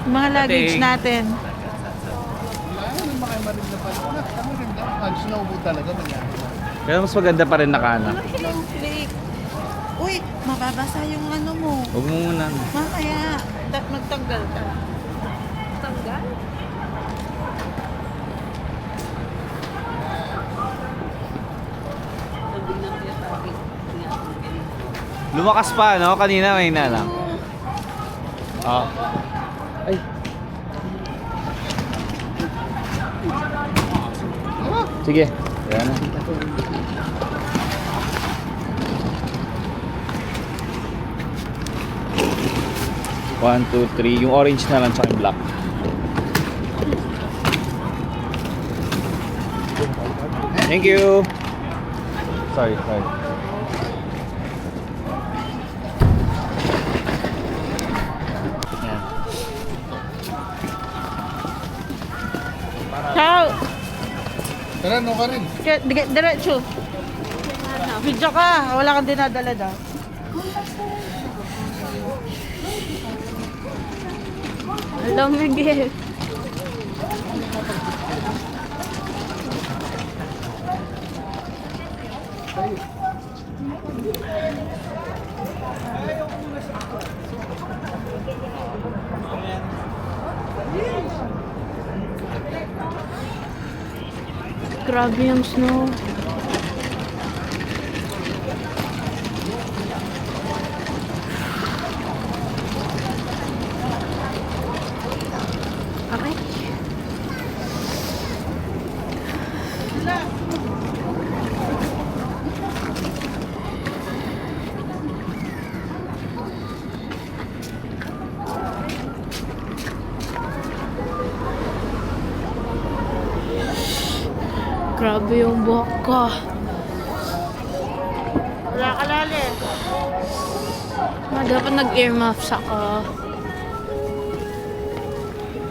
Mga luggage natin. Wala naman makaimarin na pala. Kami rin daw. Halos naubo talaga. Pero mas maganda pa rin nakana. Snowflake. Uy, mababasa yung ano mo. Huwag mo muna. Mamaya, magtanggal ka. Tanggal? Lumakas pa, no? Kanina may na lang. Oh. Ay. Sige. Yan na. One, two, three. Yung orange na lang sa yung black. Thank you. Sorry. Yan. Ciao! Tara, no ka rin. Diretso. Video ka. Wala kang dinadala daw. Hello, Miguel. Grabe yung snow. Okay. Grabe yung buhok ko. Wala ka lali. Dapat nag-earmuffs ako.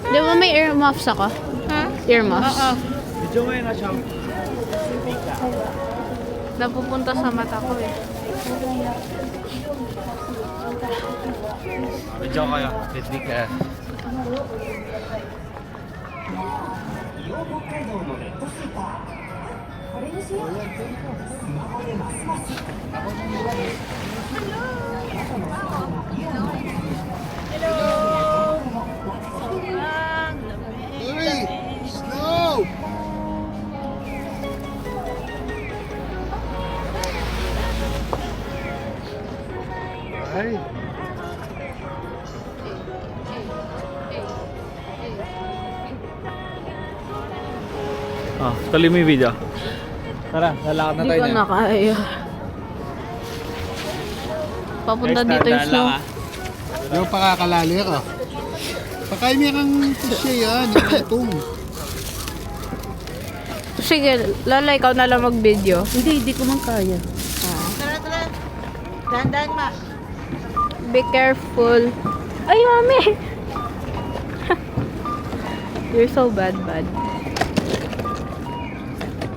Di ba may earmuffs ako? Ha? Earmuffs? Oo. Video mo yun na siya. Napupunta sa mata ko eh. Video kayo. Hindi ka. Uy! Snow! Ay! Tuloy mo yung video. Tara, lalakad na Hindi tayo ko na kaya. Papunta Guys, dito yung tandaan snow. lang, Yung pakakalali ka. Pakain niya kang siya yan. Yung itong. Sige, Lola, ikaw na lang mag-video. Hindi ko man kaya. Tara. Dahan-dahan, ma. Be careful. Ay, mami! You're so bad.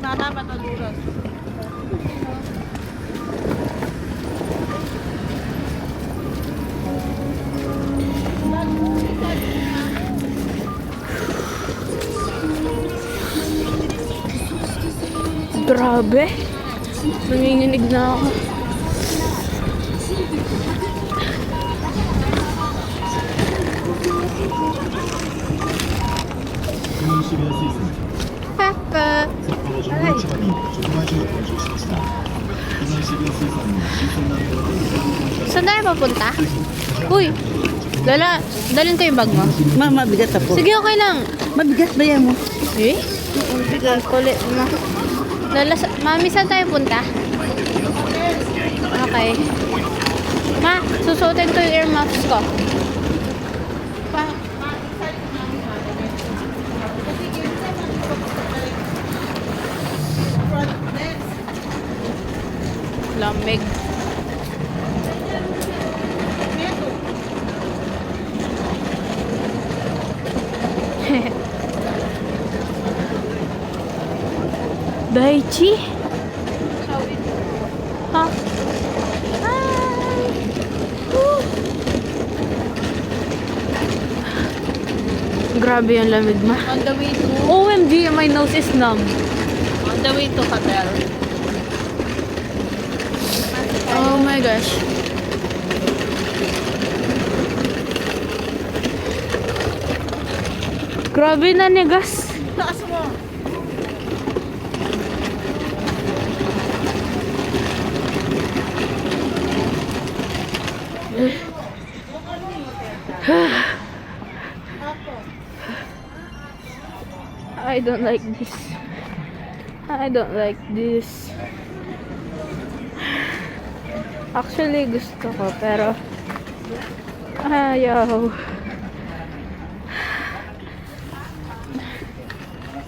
Sana mataluran. Grabe. Nanginginig na ako. Papa. Saan tayo papunta? Uy, Lola, dalhin ko yung bag mo. Mabigat ako. Sige, okay lang. Mabigat ba yan mo? Eh? Ang kulit mo. Lola, mami, saan tayo punta? Okay. Ma, susuotin ko yung earmuffs ko. Pa. Lamig. Daichi? Ha? Hi! Woo! Grabe yung lamig ma. On the way to OMG, my nose is numb. hotel. Oh my gosh. Grabe na nigas. Taas mo. I don't like this. I don't like this. Actually, gusto ko, pero ayaw.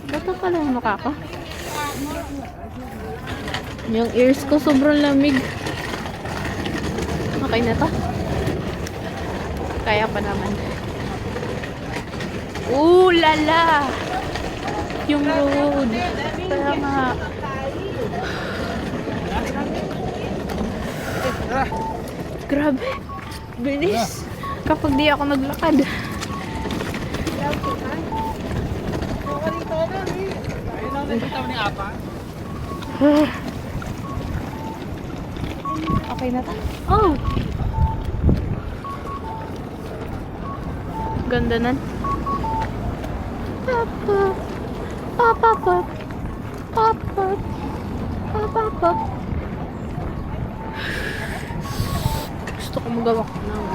Bato pala yung mukha ko. Yung ears ko sobrang lamig. Okay na to. Kaya pa naman. Ooh, lala! Yung road. Kaya nga. Grabe. Bilis. Kapag di ako naglakad. Okay na to. Oh! Ganda nan. Papa. Papa. Papa. Papa. Gusto ko magawa ko ng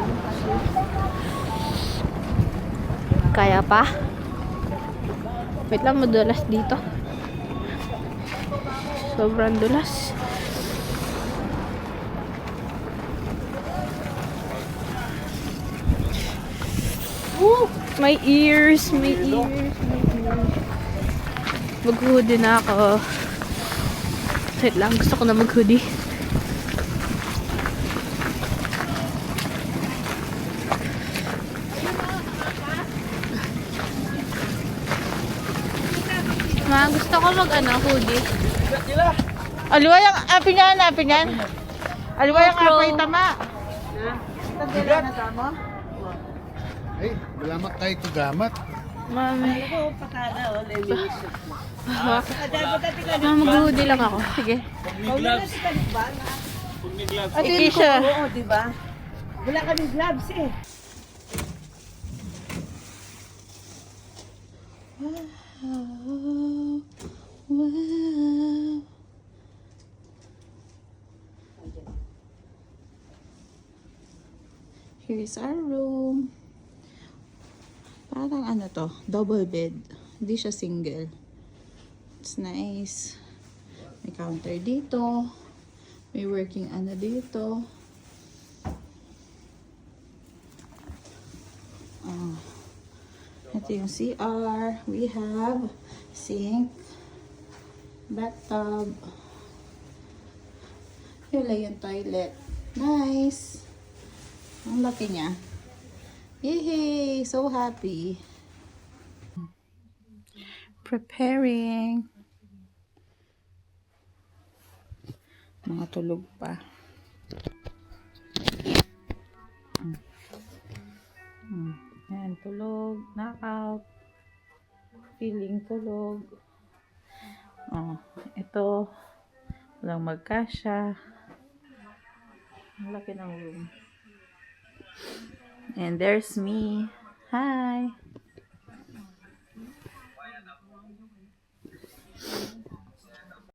kaya pa? Wait lang, madulas dito. Sobrang dulas. Woo! My ears. Mag-hoodie na ako. Wait lang, gusto ko na mag-hoodie. Ma, gusto ko hoodie. Aliwa yung apin yan. Aliwa yung GoPro. apay tama. Ay, wala mak tayo kugamat. Mami. Mag-hoodie lang ako. Sige. Ikisha. Oo, diba? Wala kaming gloves eh. Here's our room. Parang ano to, double bed. Hindi siya single. It's nice. May counter dito. May working ano dito. Ito yung CR. We have sink, bathtub. Yun lang yung toilet. Nice. Ang laki niya. Yay! So happy. Preparing. Mga tulog pa. Yan, tulog. Knockout. Feeling tulog. Oh, ito. Walang magkasya. Ang laki ng room. And there's me. Hi.